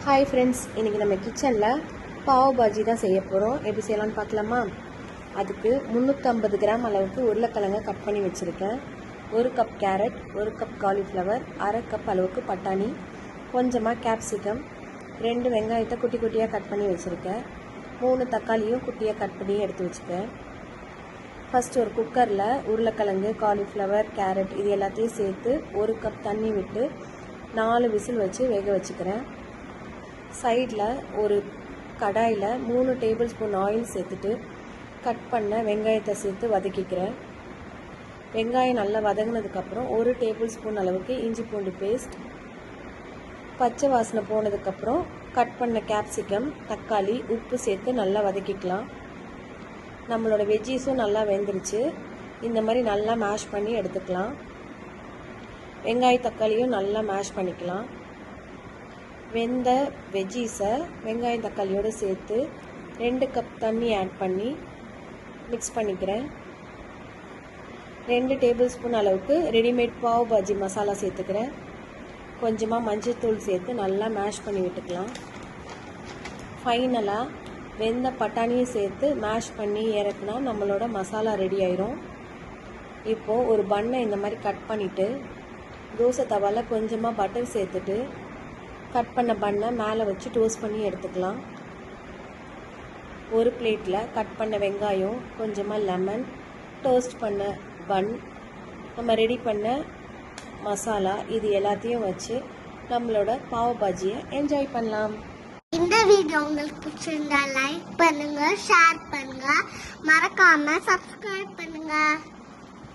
Hi friends, இன்றைக்கி நம்ம கிச்சனில் பாவ் பாஜி தான் செய்ய போகிறோம். எப்படி செய்யலான்னு பார்க்கலாமா? அதுக்கு 350 கிராம் அளவுக்கு உருளைக்கிழங்கை கட் பண்ணி வச்சுருக்கேன். 1 கப் கேரட், 1 கப் காலிஃப்ளவர், அரை கப் அளவுக்கு பட்டாணி, கொஞ்சமாக கேப்சிகம், 2 வெங்காயத்தை குட்டி குட்டியாக கட் பண்ணி வச்சுருக்கேன். 3 தக்காளியும் குட்டியாக கட் பண்ணி எடுத்து வச்சுக்கேன். ஃபஸ்ட்டு ஒரு குக்கரில் உருளைக்கிழங்கு, காலிஃப்ளவர், கேரட் இது எல்லாத்தையும் சேர்த்து 1 கப் தண்ணி விட்டு 4 விசில் வச்சு வேக வச்சுக்கிறேன். சைடில் ஒரு கடாயில் 3 டேபிள் ஸ்பூன் ஆயில் சேர்த்துட்டு கட் பண்ண வெங்காயத்தை சேர்த்து வதக்கிக்கிறேன். வெங்காயம் நல்லா வதங்கினதுக்கப்புறம் 1 டேபிள் ஸ்பூன் அளவுக்கு இஞ்சி பூண்டு பேஸ்ட், பச்சை வாசனை போனதுக்கப்புறம் கட் பண்ண கேப்சிகம், தக்காளி, உப்பு சேர்த்து நல்லா வதக்கிக்கலாம். நம்மளோட வெஜ்ஜீஸும் நல்லா வெந்துருச்சு. இந்த மாதிரி நல்லா மேஷ் பண்ணி எடுத்துக்கலாம். வெங்காய தக்காளியும் நல்லா மேஷ் பண்ணிக்கலாம். வெந்த வெஜ்ஜீஸை வெங்காயம் தக்காளியோடு சேர்த்து 2 கப் தண்ணி ஆட் பண்ணி மிக்ஸ் பண்ணிக்கிறேன். 2 டேபிள் ஸ்பூன் அளவுக்கு ரெடிமேட் பாவ் பாஜி மசாலா சேர்த்துக்கிறேன். கொஞ்சமாக மஞ்சள்தூள் சேர்த்து நல்லா மேஷ் பண்ணி விட்டுக்கலாம். ஃபைனலாக வெந்த பட்டாணியும் சேர்த்து மேஷ் பண்ணி இறக்குனா நம்மளோட மசாலா ரெடி ஆயிரும். இப்போது ஒரு பன்னை இந்த மாதிரி கட் பண்ணிவிட்டு தோசை தவாவில் கொஞ்சமாக பட்டர் சேர்த்துட்டு கட் பண்ண பண்ணை மேலே வச்சு டோஸ்ட் பண்ணி எடுத்துக்கலாம். ஒரு பிளேட்டில் கட் பண்ண வெங்காயம், கொஞ்சமாக லெமன், டோஸ்ட் பண்ண பன், நம்ம ரெடி பண்ண மசாலா இது எல்லாத்தையும் வச்சு நம்மளோட பாவ் பாஜியை என்ஜாய் பண்ணலாம். இந்த வீடியோ உங்களுக்கு பிடிச்சிருந்தா லைக் பண்ணுங்க, ஷேர் பண்ணுங்க, மறக்காம சப்ஸ்கிரைப் பண்ணுங்க.